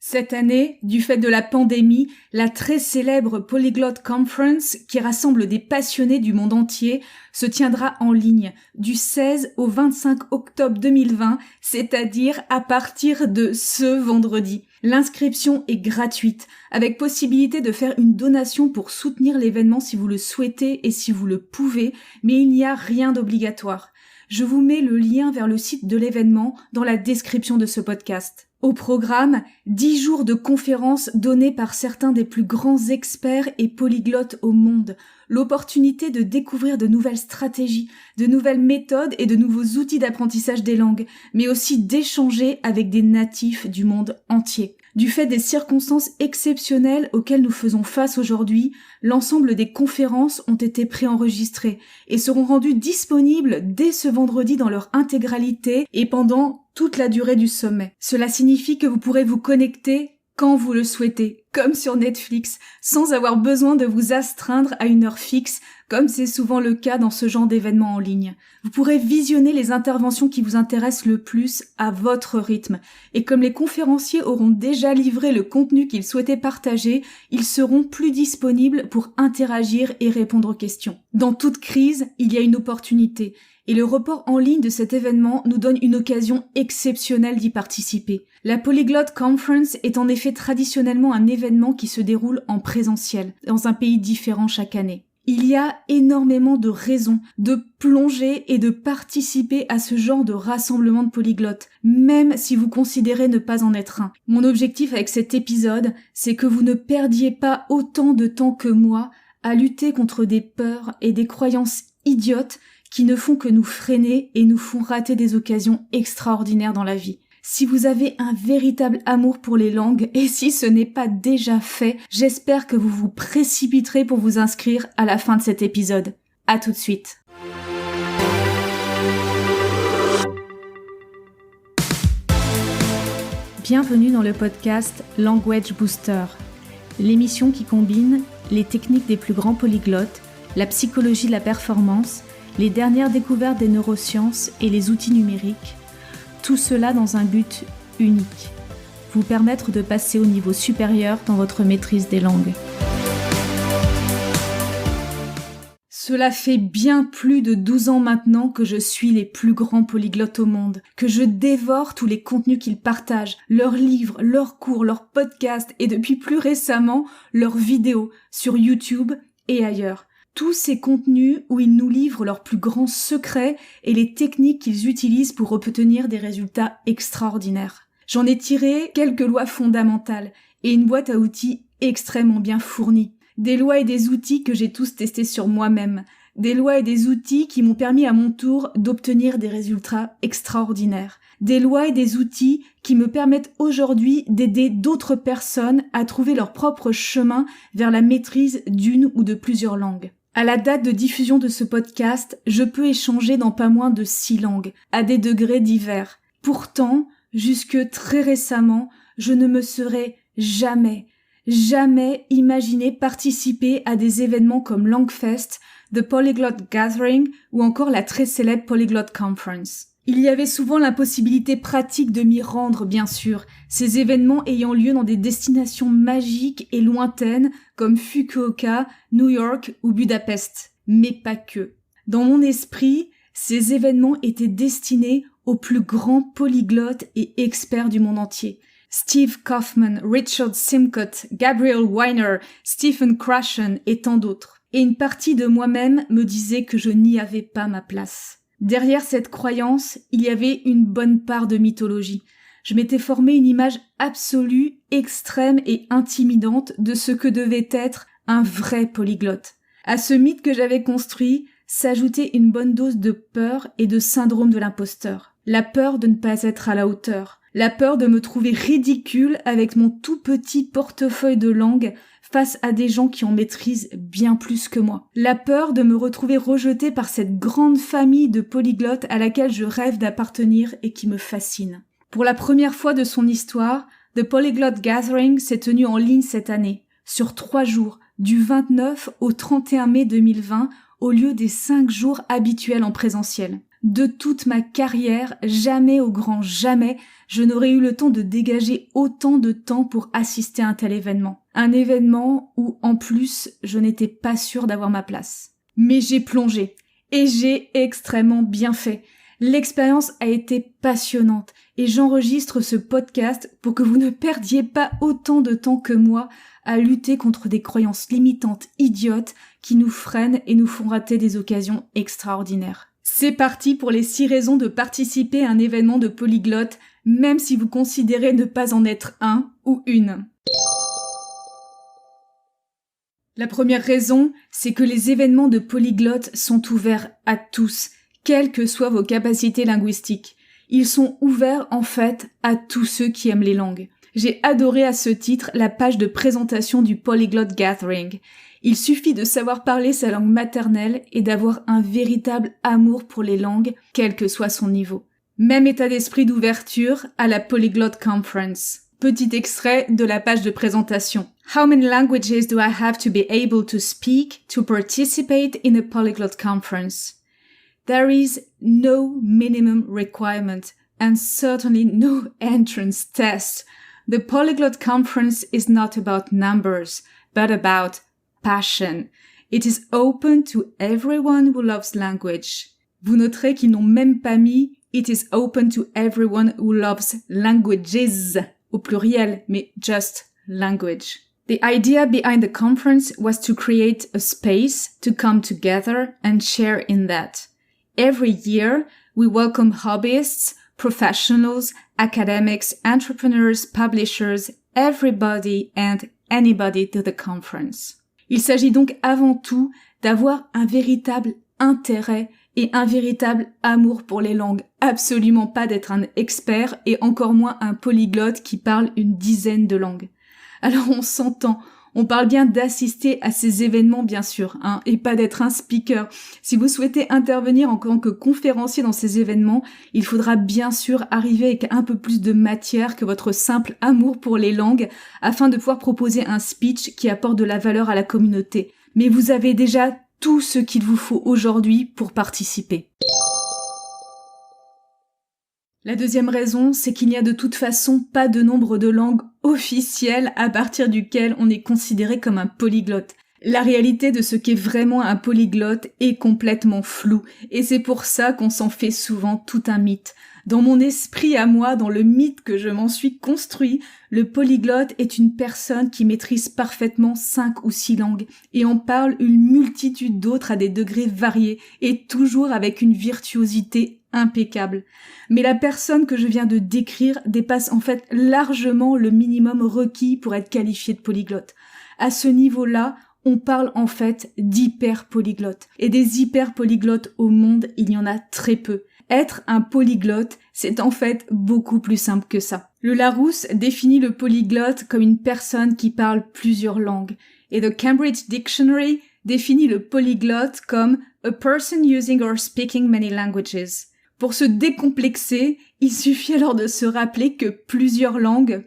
Cette année, du fait de la pandémie, la très célèbre Polyglot Conference, qui rassemble des passionnés du monde entier, se tiendra en ligne du 16 au 25 octobre 2020, c'est-à-dire à partir de ce vendredi. L'inscription est gratuite, avec possibilité de faire une donation pour soutenir l'événement si vous le souhaitez et si vous le pouvez, mais il n'y a rien d'obligatoire. Je vous mets le lien vers le site de l'événement dans la description de ce podcast. Au programme, 10 jours de conférences données par certains des plus grands experts et polyglottes au monde, l'opportunité de découvrir de nouvelles stratégies, de nouvelles méthodes et de nouveaux outils d'apprentissage des langues, mais aussi d'échanger avec des natifs du monde entier. Du fait des circonstances exceptionnelles auxquelles nous faisons face aujourd'hui, l'ensemble des conférences ont été préenregistrées et seront rendues disponibles dès ce vendredi dans leur intégralité et pendant toute la durée du sommet. Cela signifie que vous pourrez vous connecter quand vous le souhaitez, comme sur Netflix, sans avoir besoin de vous astreindre à une heure fixe, comme c'est souvent le cas dans ce genre d'événements en ligne. Vous pourrez visionner les interventions qui vous intéressent le plus à votre rythme. Et comme les conférenciers auront déjà livré le contenu qu'ils souhaitaient partager, ils seront plus disponibles pour interagir et répondre aux questions. Dans toute crise, il y a une opportunité. Et le report en ligne de cet événement nous donne une occasion exceptionnelle d'y participer. La Polyglot Conference est en effet traditionnellement un événement qui se déroule en présentiel, dans un pays différent chaque année. Il y a énormément de raisons de plonger et de participer à ce genre de rassemblement de polyglottes, même si vous considérez ne pas en être un. Mon objectif avec cet épisode, c'est que vous ne perdiez pas autant de temps que moi à lutter contre des peurs et des croyances idiotes qui ne font que nous freiner et nous font rater des occasions extraordinaires dans la vie. Si vous avez un véritable amour pour les langues, et si ce n'est pas déjà fait, j'espère que vous vous précipiterez pour vous inscrire à la fin de cet épisode. À tout de suite. Bienvenue dans le podcast Language Booster, l'émission qui combine les techniques des plus grands polyglottes, la psychologie de la performance, les dernières découvertes des neurosciences et les outils numériques, tout cela dans un but unique, vous permettre de passer au niveau supérieur dans votre maîtrise des langues. Cela fait bien plus de 12 ans maintenant que je suis les plus grands polyglottes au monde, que je dévore tous les contenus qu'ils partagent, leurs livres, leurs cours, leurs podcasts et depuis plus récemment, leurs vidéos sur YouTube et ailleurs. Tous ces contenus où ils nous livrent leurs plus grands secrets et les techniques qu'ils utilisent pour obtenir des résultats extraordinaires. J'en ai tiré quelques lois fondamentales et une boîte à outils extrêmement bien fournie. Des lois et des outils que j'ai tous testés sur moi-même. Des lois et des outils qui m'ont permis à mon tour d'obtenir des résultats extraordinaires. Des lois et des outils qui me permettent aujourd'hui d'aider d'autres personnes à trouver leur propre chemin vers la maîtrise d'une ou de plusieurs langues. À la date de diffusion de ce podcast, je peux échanger dans pas moins de 6 langues, à des degrés divers. Pourtant, jusque très récemment, je ne me serais jamais imaginé participer à des événements comme Langfest, The Polyglot Gathering ou encore la très célèbre Polyglot Conference. Il y avait souvent l'impossibilité pratique de m'y rendre, bien sûr, ces événements ayant lieu dans des destinations magiques et lointaines comme Fukuoka, New York ou Budapest. Mais pas que. Dans mon esprit, ces événements étaient destinés aux plus grands polyglottes et experts du monde entier. Steve Kaufman, Richard Simcott, Gabriel Weiner, Stephen Krashen et tant d'autres. Et une partie de moi-même me disait que je n'y avais pas ma place. Derrière cette croyance, il y avait une bonne part de mythologie. Je m'étais formé une image absolue, extrême et intimidante de ce que devait être un vrai polyglotte. À ce mythe que j'avais construit s'ajoutait une bonne dose de peur et de syndrome de l'imposteur. La peur de ne pas être à la hauteur. La peur de me trouver ridicule avec mon tout petit portefeuille de langue face à des gens qui en maîtrisent bien plus que moi. La peur de me retrouver rejetée par cette grande famille de polyglottes à laquelle je rêve d'appartenir et qui me fascine. Pour la première fois de son histoire, The Polyglot Gathering s'est tenu en ligne cette année, sur 3 jours, du 29 au 31 mai 2020, au lieu des 5 jours habituels en présentiel. De toute ma carrière, jamais au grand jamais, je n'aurais eu le temps de dégager autant de temps pour assister à un tel événement. Un événement où, en plus, je n'étais pas sûre d'avoir ma place. Mais j'ai plongé. Et j'ai extrêmement bien fait. L'expérience a été passionnante et j'enregistre ce podcast pour que vous ne perdiez pas autant de temps que moi à lutter contre des croyances limitantes idiotes qui nous freinent et nous font rater des occasions extraordinaires. C'est parti pour les 6 raisons de participer à un événement de polyglotte, même si vous considérez ne pas en être un ou une. La première raison, c'est que les événements de polyglotte sont ouverts à tous, quelles que soient vos capacités linguistiques. Ils sont ouverts en fait à tous ceux qui aiment les langues. J'ai adoré à ce titre la page de présentation du Polyglot Gathering. Il suffit de savoir parler sa langue maternelle et d'avoir un véritable amour pour les langues, quel que soit son niveau. Même état d'esprit d'ouverture à la Polyglot Conference. Petit extrait de la page de présentation. How many languages do I have to be able to speak to participate in a polyglot conference? There is no minimum requirement and certainly no entrance test. The Polyglot Conference is not about numbers, but about passion. It is open to everyone who loves language. Vous noterez qu'ils n'ont même pas mis « It is open to everyone who loves languages » au pluriel, mais just language. The idea behind the conference was to create a space to come together and share in that. Every year, we welcome hobbyists, professionals, academics, entrepreneurs, publishers, everybody and anybody to the conference. Il s'agit donc avant tout d'avoir un véritable intérêt et un véritable amour pour les langues. Absolument pas d'être un expert et encore moins un polyglotte qui parle une dizaine de langues. Alors on s'entend, on parle bien d'assister à ces événements bien sûr, et pas d'être un speaker. Si vous souhaitez intervenir en tant que conférencier dans ces événements, il faudra bien sûr arriver avec un peu plus de matière que votre simple amour pour les langues afin de pouvoir proposer un speech qui apporte de la valeur à la communauté. Mais vous avez déjà tout ce qu'il vous faut aujourd'hui pour participer. La deuxième raison, c'est qu'il n'y a de toute façon pas de nombre de langues officielles à partir duquel on est considéré comme un polyglotte. La réalité de ce qu'est vraiment un polyglotte est complètement floue, et c'est pour ça qu'on s'en fait souvent tout un mythe. Dans mon esprit à moi, dans le mythe que je m'en suis construit, le polyglotte est une personne qui maîtrise parfaitement 5 ou 6 langues et en parle une multitude d'autres à des degrés variés et toujours avec une virtuosité impeccable. Mais la personne que je viens de décrire dépasse en fait largement le minimum requis pour être qualifié de polyglotte. À ce niveau-là, on parle en fait d'hyper-polyglottes. Et des hyper-polyglottes au monde, il y en a très peu. Être un polyglotte, c'est en fait beaucoup plus simple que ça. Le Larousse définit le polyglotte comme une personne qui parle plusieurs langues. Et The Cambridge Dictionary définit le polyglotte comme a person using or speaking many languages. Pour se décomplexer, il suffit alors de se rappeler que plusieurs langues,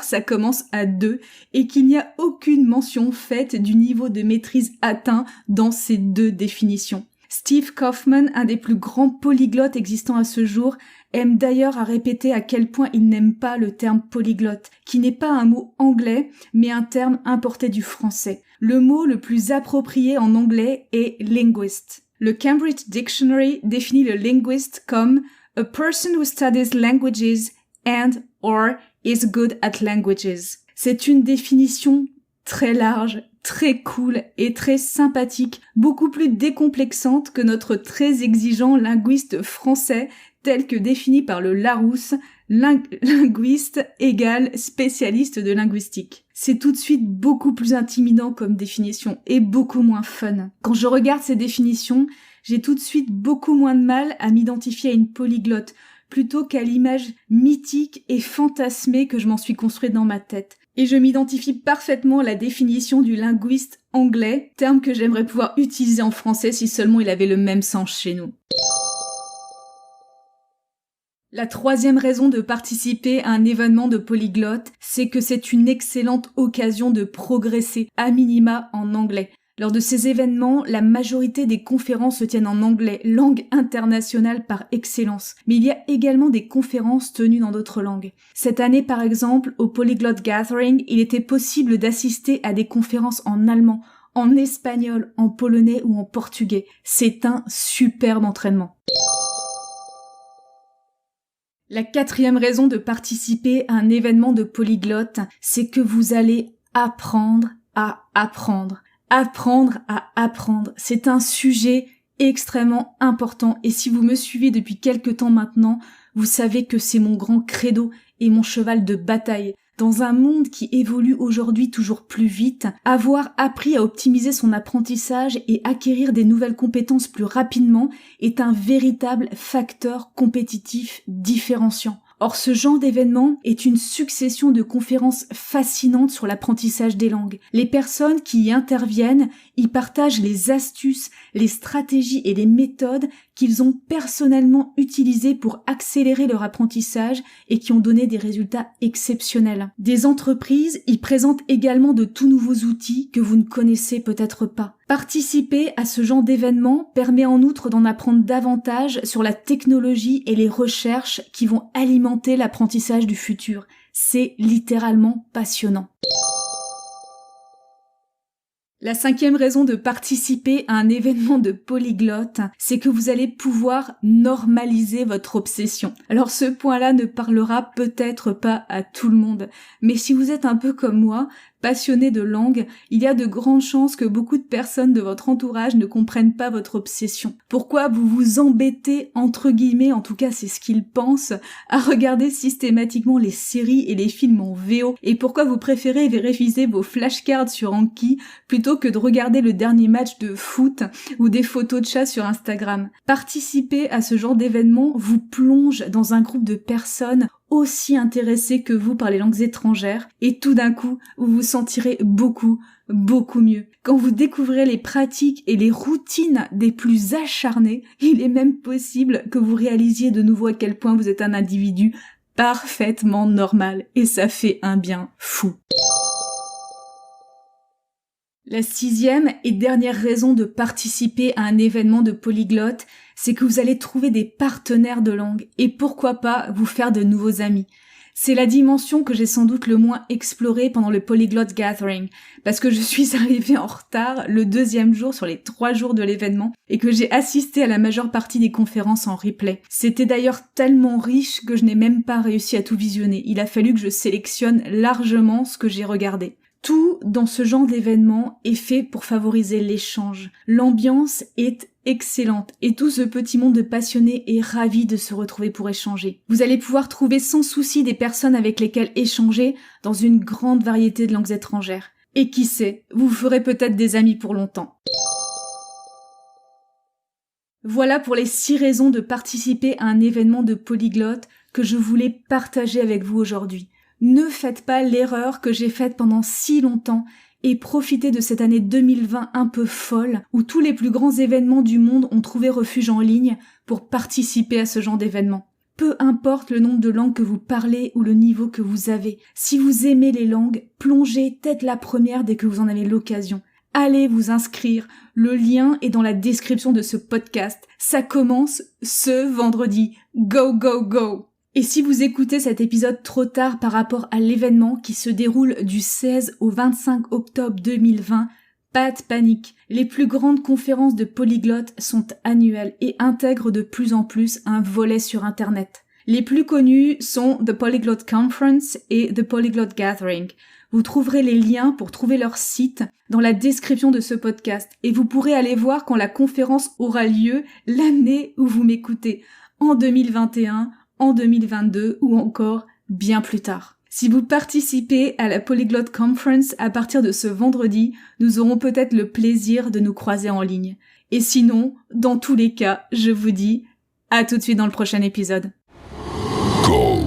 ça commence à 2, et qu'il n'y a aucune mention faite du niveau de maîtrise atteint dans ces 2 définitions. Steve Kaufman, un des plus grands polyglottes existants à ce jour, aime d'ailleurs à répéter à quel point il n'aime pas le terme polyglotte, qui n'est pas un mot anglais, mais un terme importé du français. Le mot le plus approprié en anglais est linguist. Le Cambridge Dictionary définit le linguist comme a person who studies languages and or is good at languages. C'est une définition très large, très cool et très sympathique, beaucoup plus décomplexante que notre très exigeant linguiste français tel que défini par le Larousse, linguiste égale spécialiste de linguistique. C'est tout de suite beaucoup plus intimidant comme définition et beaucoup moins fun. Quand je regarde ces définitions, j'ai tout de suite beaucoup moins de mal à m'identifier à une polyglotte, plutôt qu'à l'image mythique et fantasmée que je m'en suis construite dans ma tête. Et je m'identifie parfaitement à la définition du linguiste anglais, terme que j'aimerais pouvoir utiliser en français si seulement il avait le même sens chez nous. La troisième raison de participer à un événement de polyglotte, c'est que c'est une excellente occasion de progresser, à minima en anglais. Lors de ces événements, la majorité des conférences se tiennent en anglais, langue internationale par excellence. Mais il y a également des conférences tenues dans d'autres langues. Cette année, par exemple, au Polyglot Gathering, il était possible d'assister à des conférences en allemand, en espagnol, en polonais ou en portugais. C'est un superbe entraînement. La 4e raison de participer à un événement de polyglotte, c'est que vous allez apprendre à apprendre. Apprendre à apprendre. C'est un sujet extrêmement important et si vous me suivez depuis quelque temps maintenant, vous savez que c'est mon grand credo et mon cheval de bataille. Dans un monde qui évolue aujourd'hui toujours plus vite, avoir appris à optimiser son apprentissage et acquérir des nouvelles compétences plus rapidement est un véritable facteur compétitif différenciant. Or, ce genre d'événement est une succession de conférences fascinantes sur l'apprentissage des langues. Les personnes qui y interviennent y partagent les astuces, les stratégies et les méthodes qu'ils ont personnellement utilisées pour accélérer leur apprentissage et qui ont donné des résultats exceptionnels. Des entreprises y présentent également de tout nouveaux outils que vous ne connaissez peut-être pas. Participer à ce genre d'événement permet en outre d'en apprendre davantage sur la technologie et les recherches qui vont alimenter l'apprentissage du futur. C'est littéralement passionnant. La 5e raison de participer à un événement de polyglotte, c'est que vous allez pouvoir normaliser votre obsession. Alors ce point-là ne parlera peut-être pas à tout le monde, mais si vous êtes un peu comme moi, passionné de langue, il y a de grandes chances que beaucoup de personnes de votre entourage ne comprennent pas votre obsession. Pourquoi vous vous embêtez, entre guillemets, en tout cas c'est ce qu'ils pensent, à regarder systématiquement les séries et les films en VO, et pourquoi vous préférez réviser vos flashcards sur Anki plutôt que de regarder le dernier match de foot ou des photos de chats sur Instagram. Participer à ce genre d'événement vous plonge dans un groupe de personnes aussi intéressés que vous par les langues étrangères et tout d'un coup, vous vous sentirez beaucoup mieux. Quand vous découvrez les pratiques et les routines des plus acharnés, il est même possible que vous réalisiez de nouveau à quel point vous êtes un individu parfaitement normal et ça fait un bien fou. La 6e et dernière raison de participer à un événement de polyglotte, c'est que vous allez trouver des partenaires de langue et pourquoi pas vous faire de nouveaux amis. C'est la dimension que j'ai sans doute le moins explorée pendant le Polyglot Gathering, parce que je suis arrivée en retard le 2e jour sur les 3 jours de l'événement et que j'ai assisté à la majeure partie des conférences en replay. C'était d'ailleurs tellement riche que je n'ai même pas réussi à tout visionner. Il a fallu que je sélectionne largement ce que j'ai regardé. Tout dans ce genre d'événement est fait pour favoriser l'échange. L'ambiance est excellente et tout ce petit monde de passionnés est ravi de se retrouver pour échanger. Vous allez pouvoir trouver sans souci des personnes avec lesquelles échanger dans une grande variété de langues étrangères. Et qui sait, vous ferez peut-être des amis pour longtemps. Voilà pour les 6 raisons de participer à un événement de polyglotte que je voulais partager avec vous aujourd'hui. Ne faites pas l'erreur que j'ai faite pendant si longtemps et profitez de cette année 2020 un peu folle où tous les plus grands événements du monde ont trouvé refuge en ligne pour participer à ce genre d'événement. Peu importe le nombre de langues que vous parlez ou le niveau que vous avez, si vous aimez les langues, plongez tête la première dès que vous en avez l'occasion. Allez vous inscrire, le lien est dans la description de ce podcast. Ça commence ce vendredi. Go, go, go! Et si vous écoutez cet épisode trop tard par rapport à l'événement qui se déroule du 16 au 25 octobre 2020, pas de panique. Les plus grandes conférences de polyglottes sont annuelles et intègrent de plus en plus un volet sur Internet. Les plus connus sont The Polyglot Conference et The Polyglot Gathering. Vous trouverez les liens pour trouver leur site dans la description de ce podcast et vous pourrez aller voir quand la conférence aura lieu l'année où vous m'écoutez, en 2021, en 2022 ou encore bien plus tard. Si vous participez à la Polyglot Conference à partir de ce vendredi, nous aurons peut-être le plaisir de nous croiser en ligne. Et sinon, dans tous les cas, je vous dis à tout de suite dans le prochain épisode. Go.